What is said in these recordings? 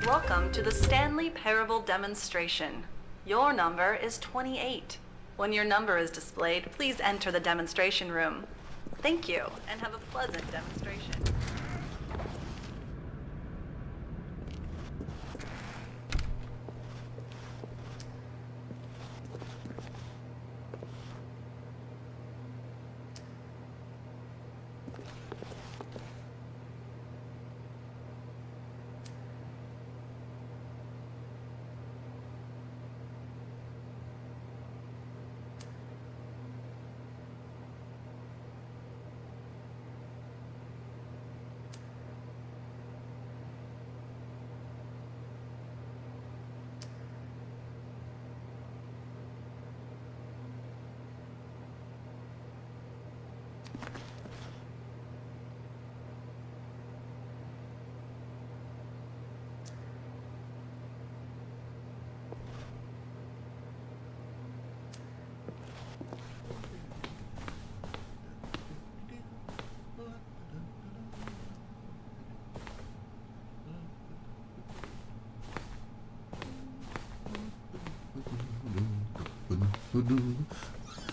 Welcome to the Stanley Parable demonstration. Your number is 28. When your number is displayed, please enter the demonstration room. Thank you, and have a pleasant demonstration.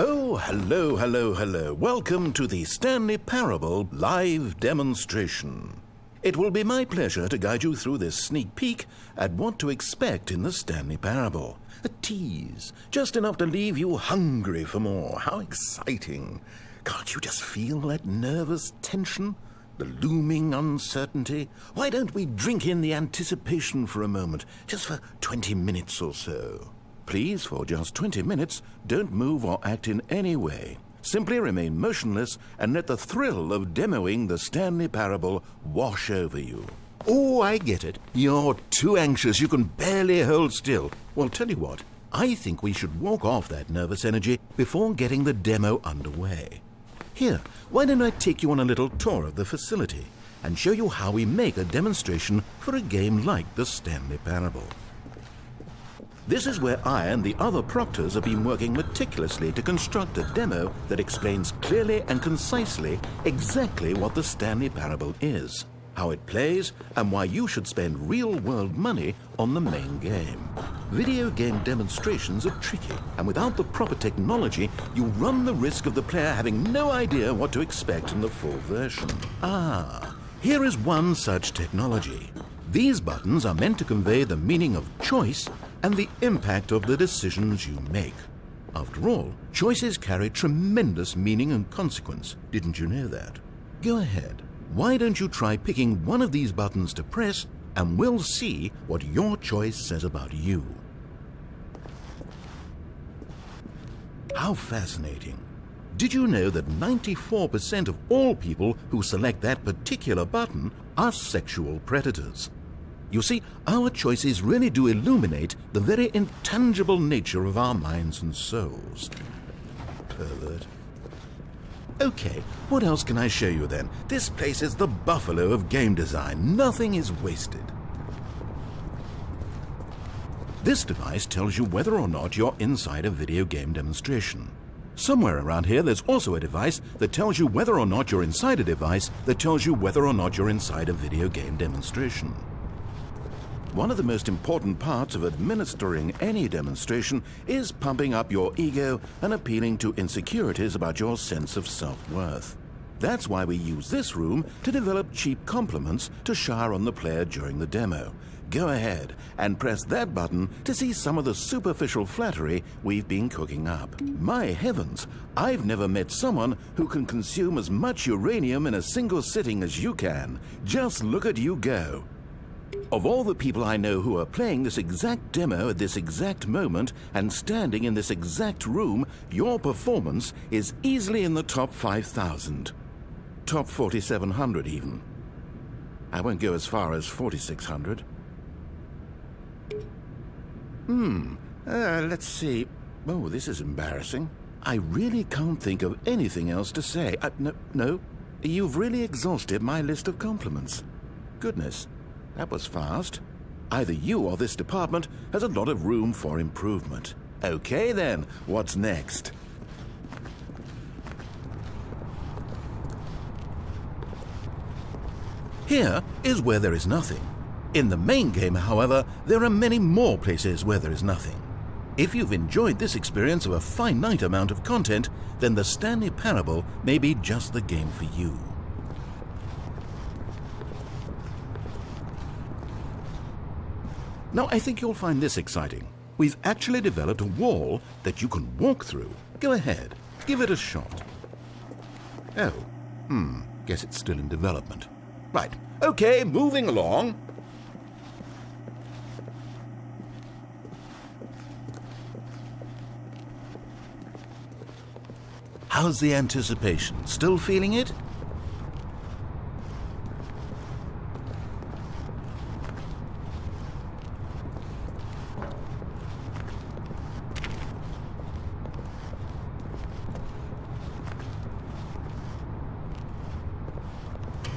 Oh, hello. Welcome to the Stanley Parable live demonstration. It will be my pleasure to guide you through this sneak peek at what to expect in the Stanley Parable. A tease, just enough to leave you hungry for more. How exciting. Can't you just feel that nervous tension? The looming uncertainty? Why don't we drink in the anticipation for a moment, just for 20 minutes or so? Please, for just 20 minutes, don't move or act in any way. Simply remain motionless and let the thrill of demoing the Stanley Parable wash over you. Oh, I get it. You're too anxious. You can barely hold still. Well, tell you what. I think we should walk off that nervous energy before getting the demo underway. Here, why don't I take you on a little tour of the facility and show you how we make a demonstration for a game like the Stanley Parable. This is where I and the other proctors have been working meticulously to construct a demo that explains clearly and concisely exactly what the Stanley Parable is, how it plays, and why you should spend real-world money on the main game. Video game demonstrations are tricky, and without the proper technology, you run the risk of the player having no idea what to expect in the full version. Here is one such technology. These buttons are meant to convey the meaning of choice and the impact of the decisions you make. After all, choices carry tremendous meaning and consequence. Didn't you know that? Go ahead. Why don't you try picking one of these buttons to press, and we'll see what your choice says about you. How fascinating. Did you know that 94% of all people who select that particular button are sexual predators? You see, our choices really do illuminate the very intangible nature of our minds and souls. Pervert. Okay, what else can I show you then? This place is the buffalo of game design. Nothing is wasted. This device tells you whether or not you're inside a video game demonstration. Somewhere around here there's also a device that tells you whether or not you're inside a device that tells you whether or not you're inside a video game demonstration. One of the most important parts of administering any demonstration is pumping up your ego and appealing to insecurities about your sense of self-worth. That's why we use this room to develop cheap compliments to shower on the player during the demo. Go ahead and press that button to see some of the superficial flattery we've been cooking up. My heavens, I've never met someone who can consume as much uranium in a single sitting as you can. Just look at you go. Of all the people I know who are playing this exact demo at this exact moment and standing in this exact room, your performance is easily in the top 5,000. Top 4,700 even. I won't go as far as 4,600. Let's see. Oh, this is embarrassing. I really can't think of anything else to say. No. You've really exhausted my list of compliments. Goodness. That was fast. Either you or this department has a lot of room for improvement. Okay then, what's next? Here is where there is nothing. In the main game, however, there are many more places where there is nothing. If you've enjoyed this experience of a finite amount of content, then the Stanley Parable may be just the game for you. Now, I think you'll find this exciting. We've actually developed a wall that you can walk through. Go ahead, give it a shot. Oh, guess it's still in development. Right, okay, moving along. How's the anticipation? Still feeling it?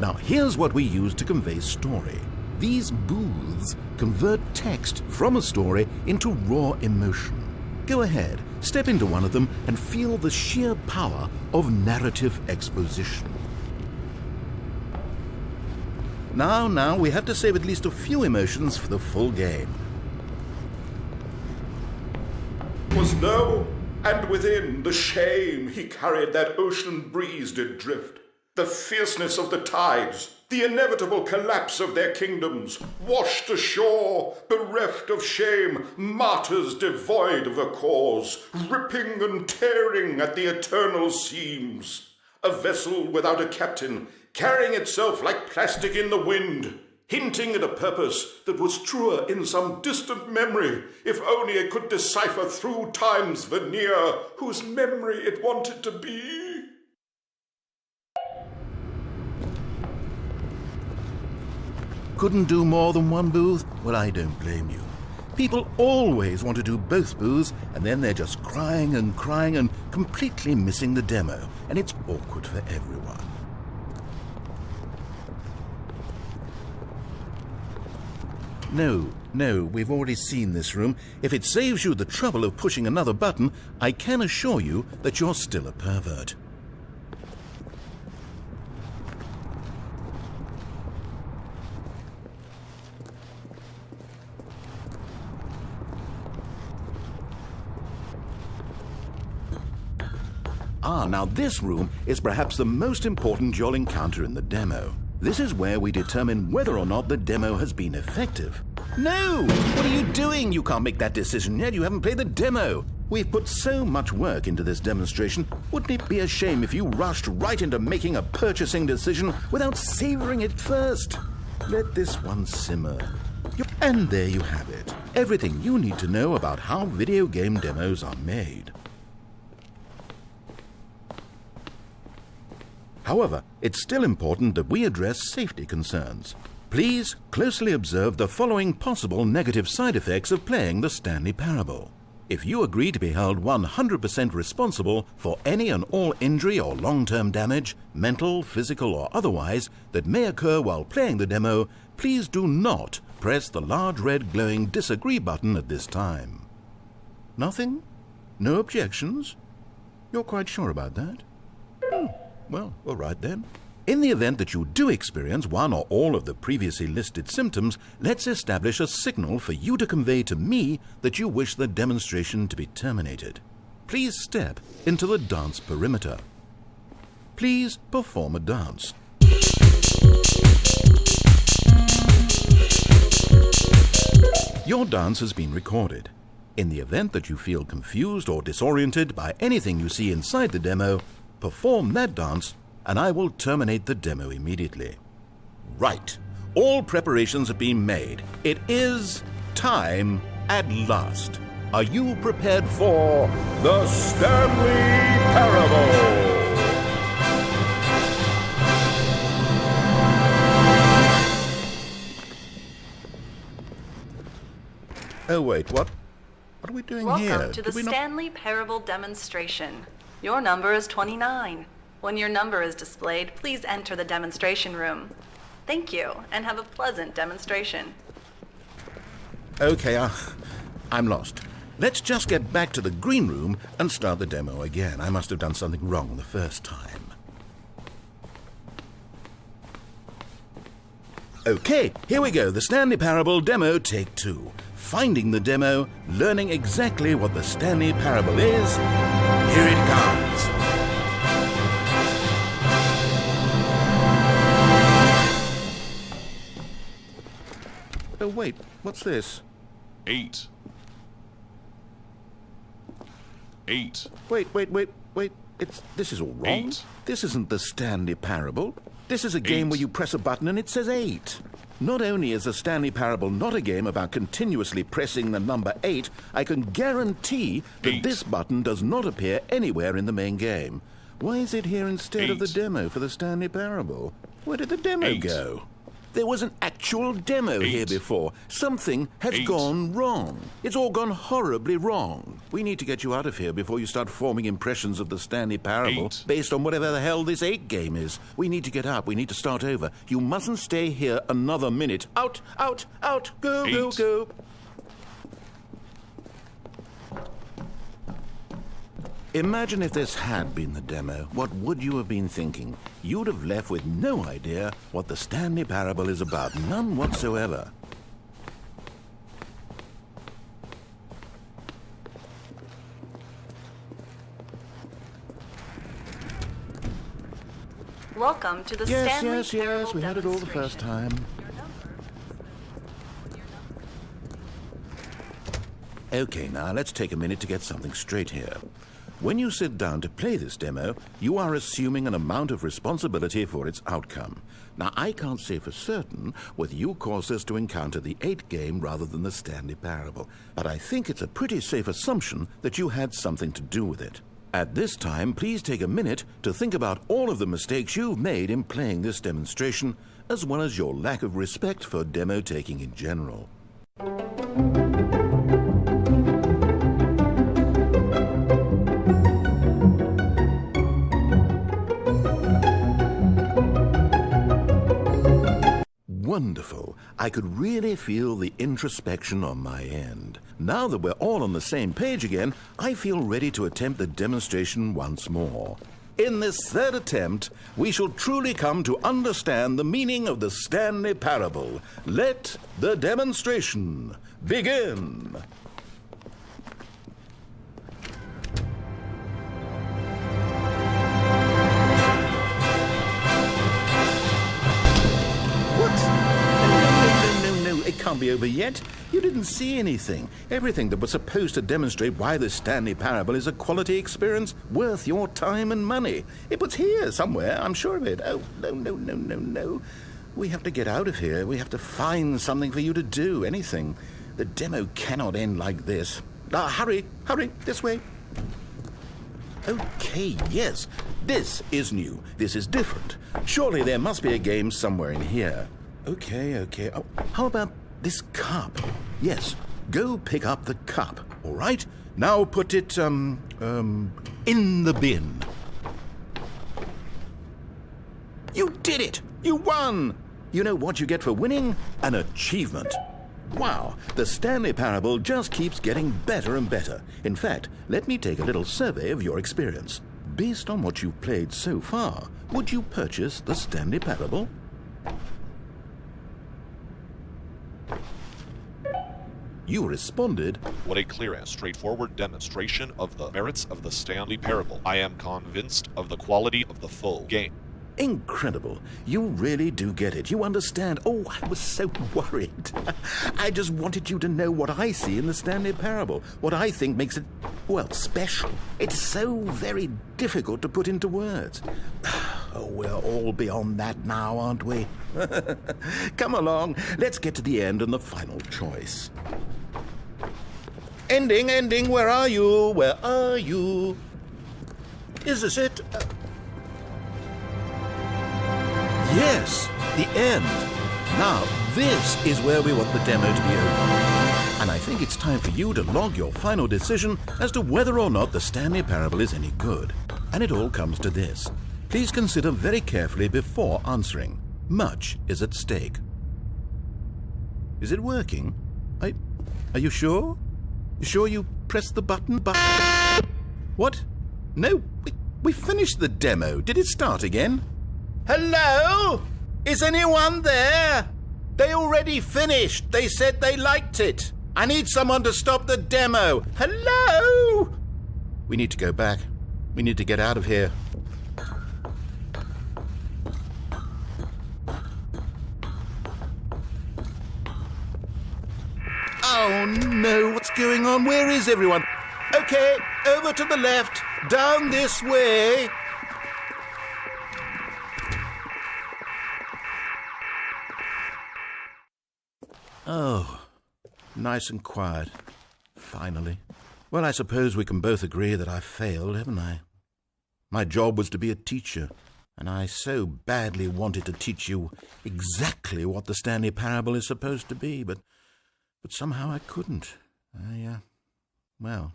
Now, here's what we use to convey story. These booths convert text from a story into raw emotion. Go ahead, step into one of them and feel the sheer power of narrative exposition. Now, we have to save at least a few emotions for the full game. Was low, and within the shame he carried that ocean breeze did drift. The fierceness of the tides, the inevitable collapse of their kingdoms, washed ashore, bereft of shame, martyrs devoid of a cause, ripping and tearing at the eternal seams. A vessel without a captain, carrying itself like plastic in the wind, hinting at a purpose that was truer in some distant memory, if only it could decipher through time's veneer whose memory it wanted to be. Couldn't do more than one booth? Well, I don't blame you. People always want to do both booths, and then they're just crying and completely missing the demo, and it's awkward for everyone. No, we've already seen this room. If it saves you the trouble of pushing another button, I can assure you that you're still a pervert. Now this room is perhaps the most important you'll encounter in the demo. This is where we determine whether or not the demo has been effective. No! What are you doing? You can't make that decision yet. You haven't played the demo. We've put so much work into this demonstration. Wouldn't it be a shame if you rushed right into making a purchasing decision without savoring it first? Let this one simmer. And there you have it. Everything you need to know about how video game demos are made. However, it's still important that we address safety concerns. Please closely observe the following possible negative side effects of playing the Stanley Parable. If you agree to be held 100% responsible for any and all injury or long-term damage, mental, physical, or otherwise, that may occur while playing the demo, please do not press the large red glowing disagree button at this time. Nothing? No objections? You're quite sure about that? Well, all right then. In the event that you do experience one or all of the previously listed symptoms, let's establish a signal for you to convey to me that you wish the demonstration to be terminated. Please step into the dance perimeter. Please perform a dance. Your dance has been recorded. In the event that you feel confused or disoriented by anything you see inside the demo, perform that dance, and I will terminate the demo immediately. Right. All preparations have been made. It is time at last. Are you prepared for the Stanley Parable? Oh, wait, what are we doing here? Welcome to the Stanley Parable demonstration. Your number is 29. When your number is displayed, please enter the demonstration room. Thank you, and have a pleasant demonstration. Okay, I'm lost. Let's just get back to the green room and start the demo again. I must have done something wrong the first time. Okay, here we go. The Stanley Parable demo take 2. Finding the demo, learning exactly what the Stanley Parable is. Here it comes. Oh, wait, what's this? 8. Wait. This is all wrong. 8. This isn't the Stanley Parable. This is a game 8. where you press a button and it says 8. Not only is the Stanley Parable not a game about continuously pressing the number 8, I can guarantee that 8. this button does not appear anywhere in the main game. Why is it here instead of the 8. demo for the Stanley Parable? Where did the demo 8. go? There was an actual demo 8. here before. Something has 8. gone wrong. It's all gone horribly wrong. We need to get you out of here before you start forming impressions of the Stanley Parable 8. based on whatever the hell this 8 game is. We need to get up. We need to start over. You mustn't stay here another minute. Out, out, out. Go, 8. go, go. Imagine if this had been the demo. What would you have been thinking? You'd have left with no idea what the Stanley Parable is about. None whatsoever. Welcome to the Stanley Yes, Parable we had it all the first demonstration. time. Okay, now let's take a minute to get something straight here. When you sit down to play this demo, you are assuming an amount of responsibility for its outcome. Now, I can't say for certain whether you caused us to encounter the 8 game rather than the Stanley Parable, but I think it's a pretty safe assumption that you had something to do with it. At this time, please take a minute to think about all of the mistakes you've made in playing this demonstration, as well as your lack of respect for demo taking in general. Wonderful. I could really feel the introspection on my end. Now that we're all on the same page again, I feel ready to attempt the demonstration once more. In this third attempt, we shall truly come to understand the meaning of the Stanley Parable. Let the demonstration begin. It can't be over yet. You didn't see anything. Everything that was supposed to demonstrate why the Stanley Parable is a quality experience worth your time and money. It was here somewhere, I'm sure of it. Oh, no. We have to get out of here. We have to find something for you to do, anything. The demo cannot end like this. Hurry, this way. Okay, yes. This is new. This is different. Surely there must be a game somewhere in here. Okay. Oh, how about this cup? Yes, go pick up the cup, all right? Now put it, in the bin. You did it! You won! You know what you get for winning? An achievement. Wow, the Stanley Parable just keeps getting better and better. In fact, let me take a little survey of your experience. Based on what you've played so far, would you purchase the Stanley Parable? You responded, What a clear and straightforward demonstration of the merits of the Stanley Parable. I am convinced of the quality of the full game. incredible. You really do get it. You understand. Oh, I was so worried. I just wanted you to know what I see in the Stanley Parable, what I think makes it, well, special. It's so very difficult to put into words. Oh, we're all beyond that now, aren't we? Come along, let's get to the end and the final choice. Ending, where are you? Where are you? Is this it? Yes, the end. Now, this is where we want the demo to be over. And I think it's time for you to log your final decision as to whether or not the Stanley Parable is any good. And it all comes to this. Please consider very carefully before answering. Much is at stake. Is it working? Are you sure? You sure you pressed the button? What? No, we finished the demo. Did it start again? Hello? Is anyone there? They already finished. They said they liked it. I need someone to stop the demo. Hello? We need to go back. We need to get out of here. Oh no, what's going on? Where is everyone? Okay, over to the left, down this way. Oh, nice and quiet. Finally. Well, I suppose we can both agree that I failed, haven't I? My job was to be a teacher, and I so badly wanted to teach you exactly what the Stanley Parable is supposed to be, but somehow I couldn't. Well,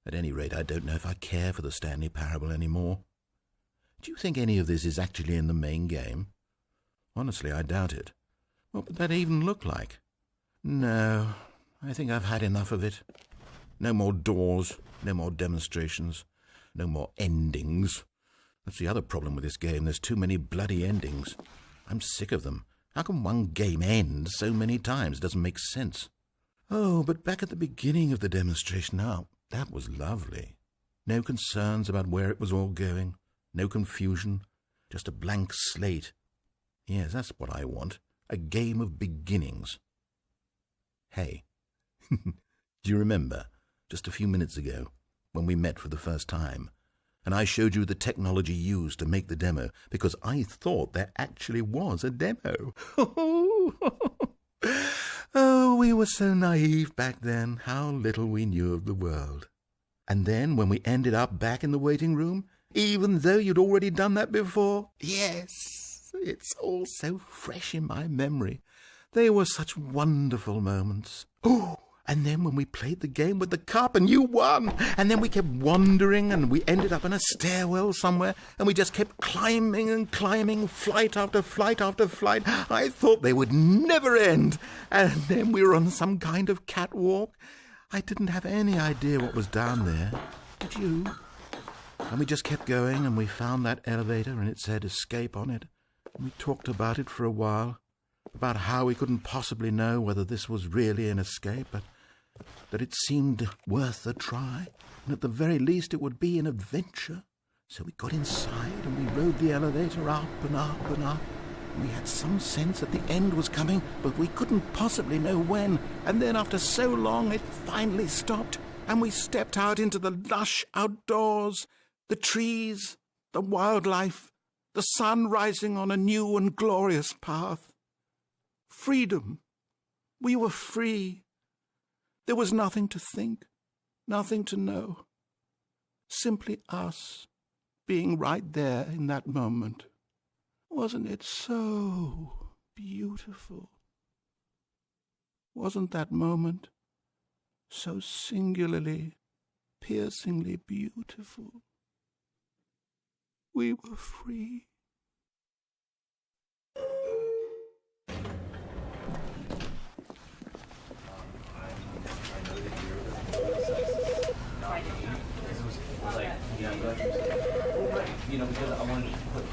at any rate, I don't know if I care for the Stanley Parable anymore. Do you think any of this is actually in the main game? Honestly, I doubt it. What would that even look like? No, I think I've had enough of it. No more doors, no more demonstrations, no more endings. That's the other problem with this game. There's too many bloody endings. I'm sick of them. How can one game end so many times? It doesn't make sense. Oh, but back at the beginning of the demonstration, now, that was lovely. No concerns about where it was all going. No confusion. Just a blank slate. Yes, that's what I want. A game of beginnings. Hey, do you remember, just a few minutes ago, when we met for the first time, and I showed you the technology used to make the demo, because I thought there actually was a demo. Oh, we were so naive back then. How little we knew of the world. And then, when we ended up back in the waiting room, even though you'd already done that before, yes, it's all so fresh in my memory. They were such wonderful moments. Oh, and then when we played the game with the cup and you won, and then we kept wandering and we ended up in a stairwell somewhere and we just kept climbing and climbing, flight after flight after flight. I thought they would never end. And then we were on some kind of catwalk. I didn't have any idea what was down there. Did you? And we just kept going and we found that elevator and it said escape on it. And we talked about it for a while, about how we couldn't possibly know whether this was really an escape, but that it seemed worth a try, and at the very least it would be an adventure. So we got inside and we rode the elevator up and up and up. And we had some sense that the end was coming, but we couldn't possibly know when. And then after so long it finally stopped, and we stepped out into the lush outdoors, the trees, the wildlife, the sun rising on a new and glorious path. Freedom. We were free. There was nothing to think, nothing to know. Simply us being right there in that moment. Wasn't it so beautiful? Wasn't that moment so singularly, piercingly beautiful? We were free. Because I wanted to put